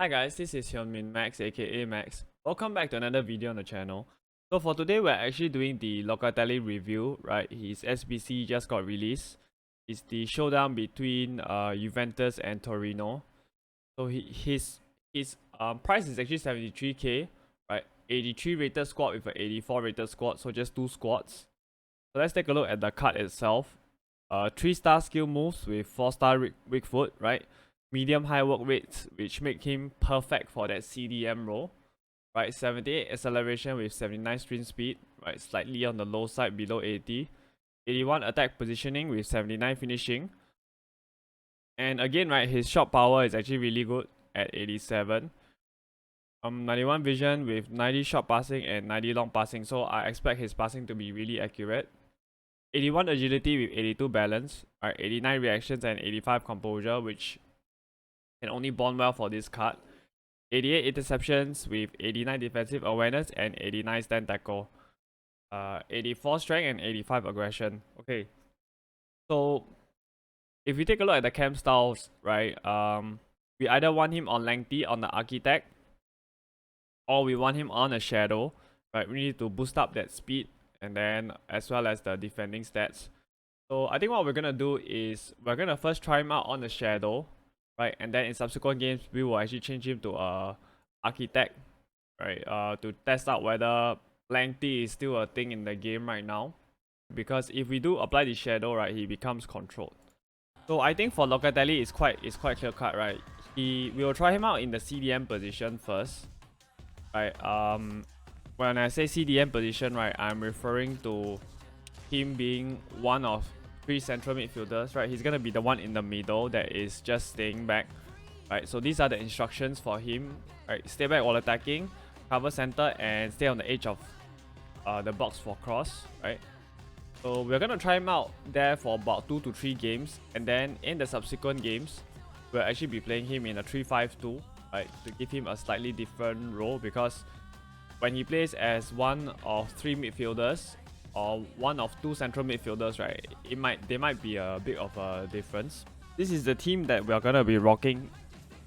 Hi guys, this is Hyunmin Max aka Max. Welcome back to another video on the channel. So for today we're actually doing the Locatelli review, right? His SBC just got released. It's the showdown between Juventus and Torino. So his price is actually 73k, right? 83 rated squad with an 84 rated squad, so just 2 squads. So let's take a look at the card itself. 3-star skill moves with 4-star weak foot, right? Medium high work rates, which make him perfect for that CDM role, right? 78 acceleration with 79 sprint speed, right? Slightly on the low side, below 80. 81 attack positioning with 79 finishing. And again, right, his shot power is actually really good at 87. 91 vision with 90 short passing and 90 long passing, so I expect his passing to be really accurate. 81 agility with 82 balance, right? 89 reactions and 85 composure, which can only bond well for this card. 88 interceptions with 89 defensive awareness and 89 stand tackle. 84 strength and 85 aggression. Okay, so if we take a look at the cam styles, right, we either want him on lengthy on the architect, or we want him on a shadow, right? We need to boost up that speed and then as well as the defending stats. So I think what we're gonna do is we're gonna first try him out on the shadow, right? And then in subsequent games we will actually change him to a architect, right? To test out whether lengthy is still a thing in the game right now. Because if we do apply the shadow, right, he becomes controlled. So I think for Locatelli it's quite clear cut, right? We will try him out in the CDM position first, right? When I say CDM position, right, I'm referring to him being one of 3 central midfielders, right? He's gonna be the one in the middle that is just staying back, right? So these are the instructions for him, right? Stay back while attacking, cover center, and stay on the edge of the box for cross, right? So we're gonna try him out there for about 2 to 3 games, and then in the subsequent games, we'll actually be playing him in a 3-5-2, right? To give him a slightly different role, because when he plays as one of 3 midfielders or one of 2 central midfielders, right, there might be a bit of a difference. This is the team that we're gonna be rocking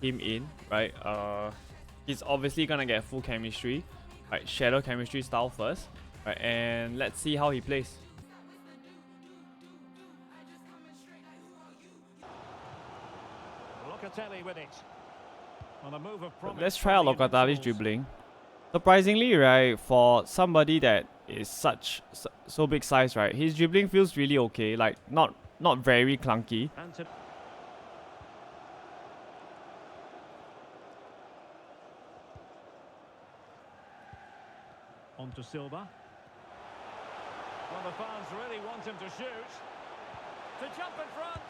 him in, right? He's obviously gonna get full chemistry, right? Shadow chemistry style first, right? And let's see how he plays. Locatelli with it. On a move of Let's try out Locatelli's dribbling. Surprisingly, right, for somebody that is so big size, right, his dribbling feels really okay, like not very clunky. On to Silva. Well, the fans really want him to shoot. To jump in front.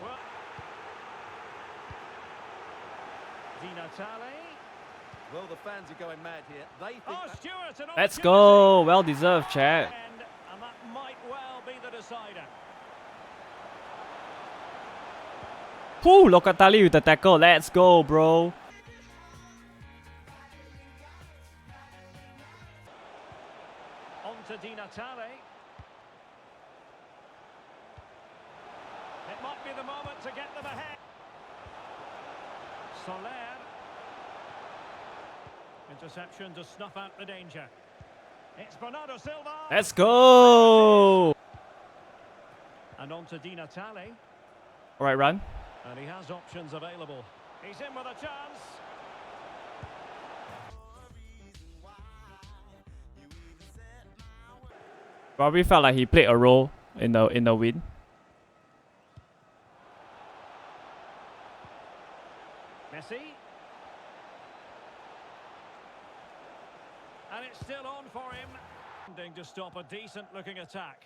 Well, Di Natale. Well, the fans are going mad here. They think Stewart, Let's go! Well deserved, chat. And that might well be the decider. Woo! Locatelli with the tackle. Let's go, bro. On to Di Natale. It might be the moment to get them ahead. Soler. Interception to snuff out the danger. It's Bernardo Silva. Let's go! And on to Di Natale. Alright, run. And he has options available. He's in with a chance. Probably felt like he played a role in the win. Messi. And it's still on for him. To stop a decent-looking attack.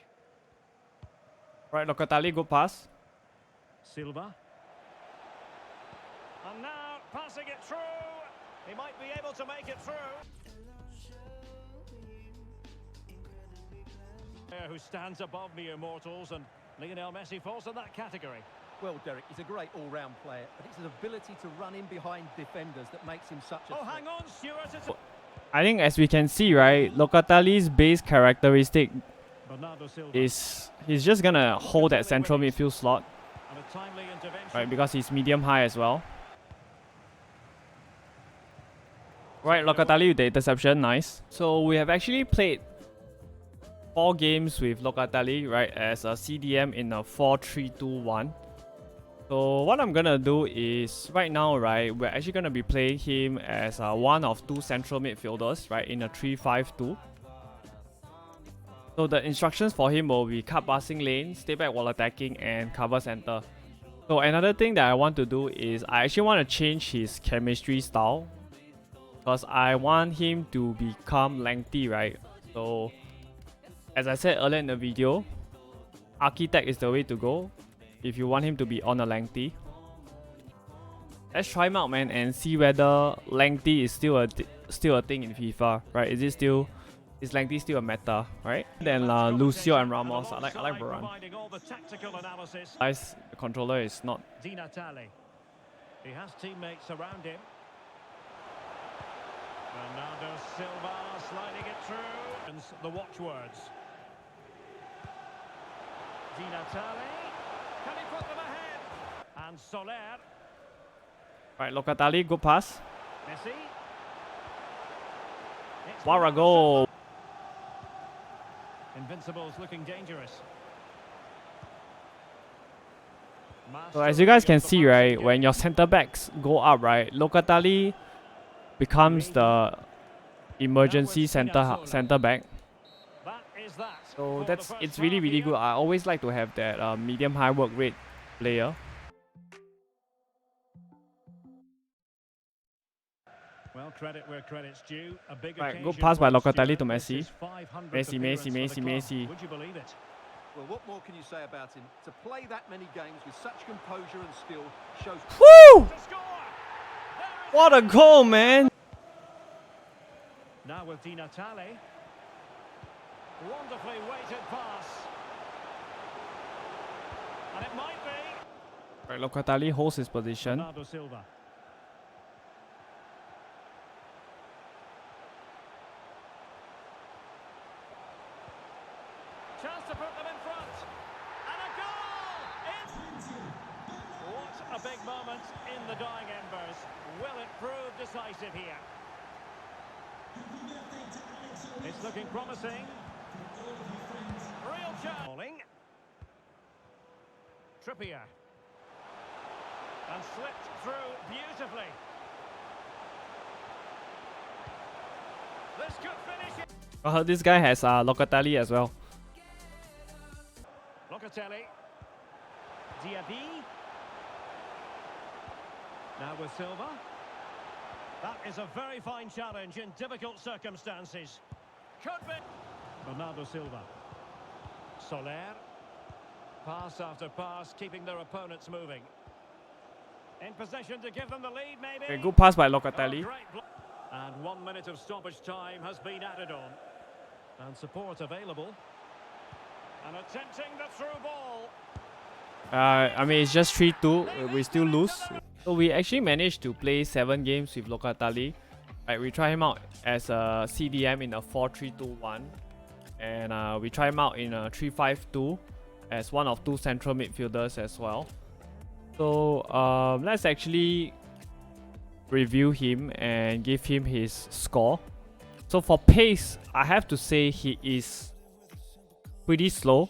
Right, Locatelli, good pass. Silva. And now passing it through. He might be able to make it through. Who stands above the immortals, and Lionel Messi falls in that category. well, Derek, he's a great all-round player, but it's his ability to run in behind defenders that makes him such a... Oh, hang on, Stewart. I think as we can see, right, Locatelli's base characteristic Bernardo Silva. is he's just gonna hold that central midfield slot, And a timely intervention. right, because he's medium high as well. Right, Locatelli with the interception, nice. So we have actually played 4 games with Locatelli, right, as a CDM in a 4-3-2-1. So what I'm gonna do is, right now, right, we're actually gonna be playing him as one of 2 central midfielders, right, in a 3-5-2. So the instructions for him will be cut passing lane, stay back while attacking, and cover center. So another thing that I want to do is I actually want to change his chemistry style, because I want him to become lengthy, right? So as I said earlier in the video, architect is the way to go if you want him to be on a lengthy. Let's try him out, man, and see whether lengthy is still a thing in FIFA, right? Is lengthy still a meta, right? Then Lucio and Ramos, I like Varane. Nice, the controller is not. Locatelli. He has teammates around him. Bernardo Silva sliding it through. And the watchwords. Locatelli. Can he put them ahead? And Soler. Right, Locatelli, good pass. Messi. What a goal! Invincibles looking dangerous. So as you guys can see, right, when your center backs go up, right, Locatelli becomes the emergency center back. So it's really good. I always like to have that medium high work rate player. Well, credit where credit's due. A big Right, good pass by Locatelli to Messi. Messi. Would you believe it? Well, what more can you say about him? To play that many games with such composure and skill shows... Woo! To score! What a goal, man! Now with Locatelli. Wonderfully weighted pass. And it might be. Right, Locatelli holds his position. Bernardo Silva. Chance to put them in front. And a goal! What a big moment in the dying embers. Will it prove decisive here? It's looking promising. Real chance. Trippier. And slipped through beautifully. This could finish it. I heard this guy has Locatelli as well. Locatelli. Diaby. Now with Silva. That is a very fine challenge in difficult circumstances. Could be. Bernardo Silva. Soler. Pass after pass, keeping their opponents moving. In possession to give them the lead, maybe. Okay, good pass by Locatelli. And 1 minute of stoppage time has been added on. And support available. And attempting the through ball. I mean, it's just 3-2. We still lose. So we actually managed to play 7 games with Locatelli. Right, we try him out as a CDM in a 4-3-2-1. And we try him out in a 3-5-2 as one of 2 central midfielders as well. So let's actually review him and give him his score. So for pace, I have to say he is pretty slow.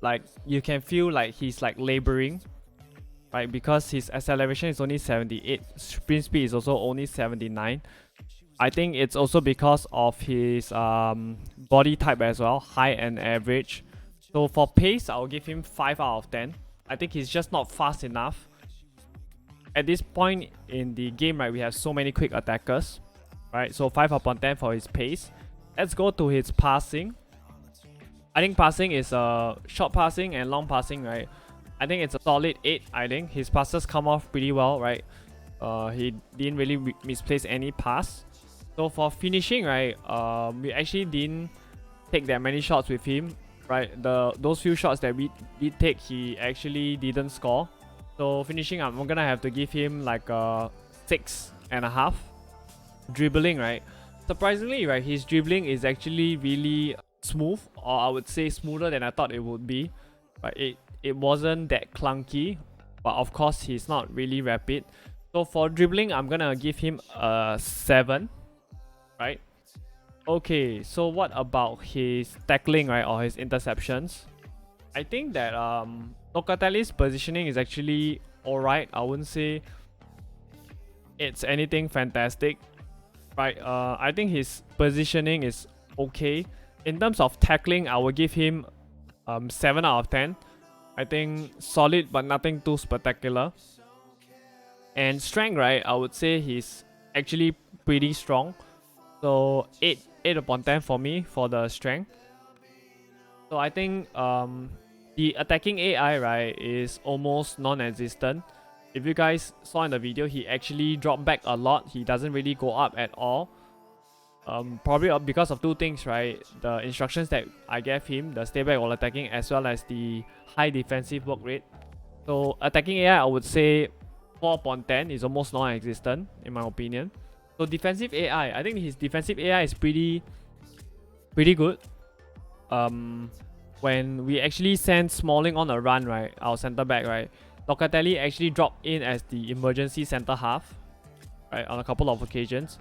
Like, you can feel like he's like laboring, right? Because his acceleration is only 78, sprint speed is also only 79. I think it's also because of his body type as well, high and average. So for pace, I'll give him 5 out of 10. I think he's just not fast enough. At this point in the game, right, we have so many quick attackers, right? So 5 upon 10 for his pace. Let's go to his passing. I think passing is short passing and long passing, right? I think it's a solid 8. I think his passes come off pretty well, right? He didn't really misplace any pass. So for finishing, right, we actually didn't take that many shots with him, right? Those few shots that we did take, he actually didn't score. So finishing, I'm gonna have to give him like a 6.5. Dribbling, right? Surprisingly, right, his dribbling is actually really smooth, or I would say smoother than I thought it would be. But it wasn't that clunky, but of course he's not really rapid. So for dribbling, I'm gonna give him a 7. right? Okay, so what about his tackling, right, or his interceptions? I think that Locatelli's positioning is actually alright. I wouldn't say it's anything fantastic, right? I think his positioning is okay. In terms of tackling, I will give him 7 out of 10. I think solid but nothing too spectacular. And strength, right? I would say he's actually pretty strong. So 8 upon 10 for me for the strength. So I think the attacking AI, right, is almost non-existent. If you guys saw in the video, he actually dropped back a lot. He doesn't really go up at all. Probably because of two things, right? The instructions that I gave him, the stay back while attacking, as well as the high defensive work rate. So attacking AI, I would say 4 upon 10 is almost non-existent in my opinion. So defensive AI, I think his defensive AI is pretty good. When we actually sent Smalling on a run, right, our center back, right, Locatelli actually dropped in as the emergency center half, right, on a couple of occasions.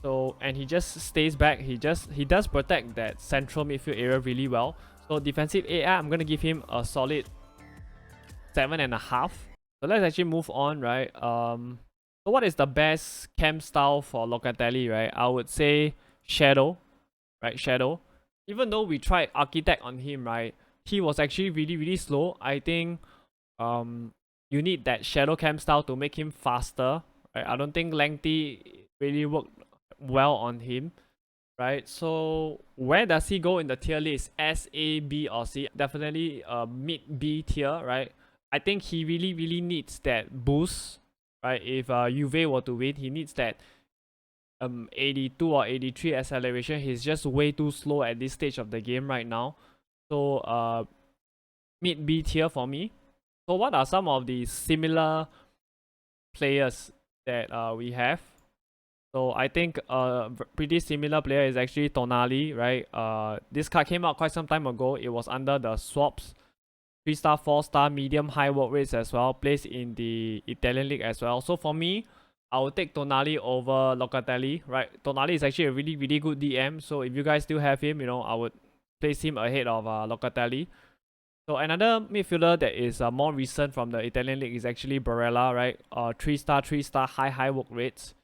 So, and he just stays back. He does protect that central midfield area really well. So defensive AI, I'm gonna give him a solid 7.5. So let's actually move on, right? So what is the best camp style for Locatelli, right? I would say Shadow, right? Shadow. Even though we tried Architect on him, right, he was actually really slow. I think you need that Shadow camp style to make him faster, right? I don't think lengthy really worked well on him, right? So where does he go in the tier list? S, A, B, or C? Definitely mid B tier, right? I think he really needs that boost, right? If Juve were to win, he needs that 82 or 83 acceleration. He's just way too slow at this stage of the game right now. So mid B tier for me. So what are some of the similar players that we have? So I think a pretty similar player is actually Tonali, right? This card came out quite some time ago. It was under the swaps. 3-star, 4-star, medium, high work rates as well. Plays in the Italian league as well. So for me, I will take Tonali over Locatelli, right? Tonali is actually a really good DM. So if you guys still have him, you know, I would place him ahead of Locatelli. So another midfielder that is more recent from the Italian league is actually Barella, right? 3-star, high work rates.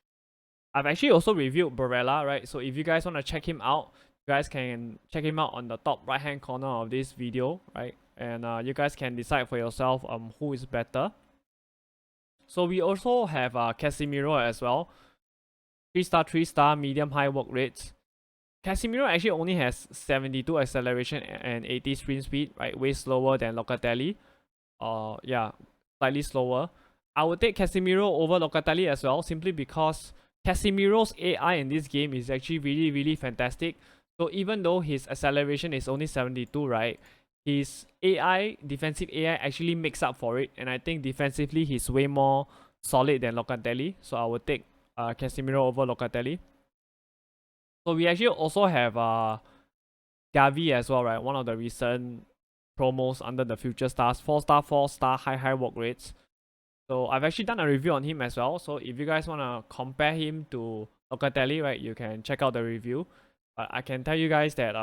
I've actually also reviewed Barella, right? So if you guys want to check him out, you guys can check him out on the top right hand corner of this video, right? And you guys can decide for yourself who is better. So we also have Casemiro as well. 3-star, medium high work rates. Casemiro actually only has 72 acceleration and 80 sprint speed, right? Way slower than Locatelli. Yeah, slightly slower. I would take Casemiro over Locatelli as well, simply because Casemiro's AI in this game is actually really fantastic. So even though his acceleration is only 72, right, his AI, defensive AI, actually makes up for it. And I think defensively he's way more solid than Locatelli. So I would take Casemiro over Locatelli. So we actually also have Gavi as well, right? One of the recent promos under the Future Stars. 4-star, high work rates. So I've actually done a review on him as well. So if you guys want to compare him to Locatelli, right, you can check out the review. I can tell you guys that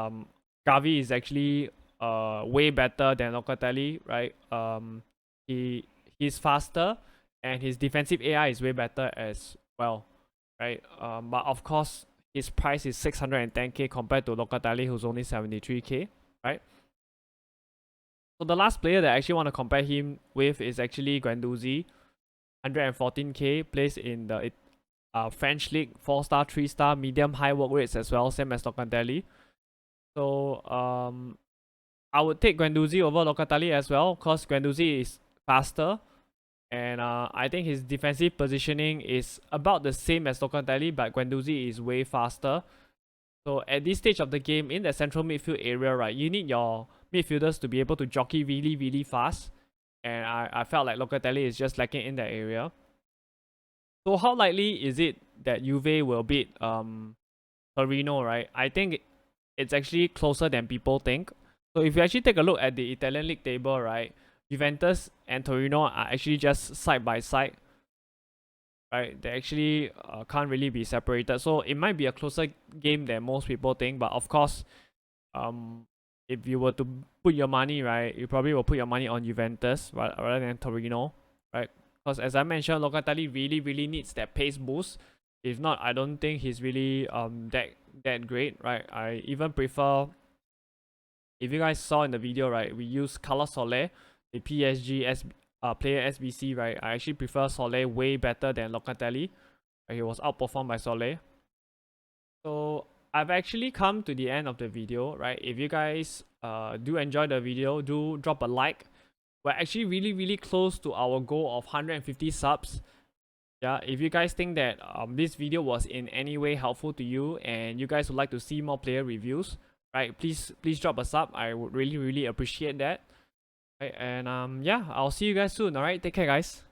Gavi is actually way better than Locatelli, right? He's faster and his defensive AI is way better as well, right? But of course his price is 610k compared to Locatelli, who's only 73k, right? So the last player that I actually want to compare him with is actually Guendouzi. 114k, plays in the French league. 4-star, 3-star, medium high work rates as well, same as Locatelli. So I would take Guendouzi over Locatelli as well, because Guendouzi is faster. And I think his defensive positioning is about the same as Locatelli, but Guendouzi is way faster. So at this stage of the game, in the central midfield area, right, you need your midfielders to be able to jockey really fast. And I felt like Locatelli is just lacking in that area. So how likely is it that Juve will beat Torino, right? I think it's actually closer than people think. So if you actually take a look at the Italian league table, right, Juventus and Torino are actually just side by side. right? They actually can't really be separated. So it might be a closer game than most people think. But of course, if you were to put your money, right, you probably will put your money on Juventus rather than Torino, right? Because as I mentioned, Locatelli really needs that pace boost. If not, I don't think he's really that great, right? I even prefer, if you guys saw in the video, right, we use Carlos Soler, the player SBC, right? I actually prefer Soler way better than Locatelli. He was outperformed by Soler. So I've actually come to the end of the video, right? If you guys do enjoy the video, do drop a like. We're actually really close to our goal of 150 subs. Yeah, if you guys think that this video was in any way helpful to you and you guys would like to see more player reviews, right, please drop a sub. I would really appreciate that. Right, and yeah, I'll see you guys soon. All right, take care, guys.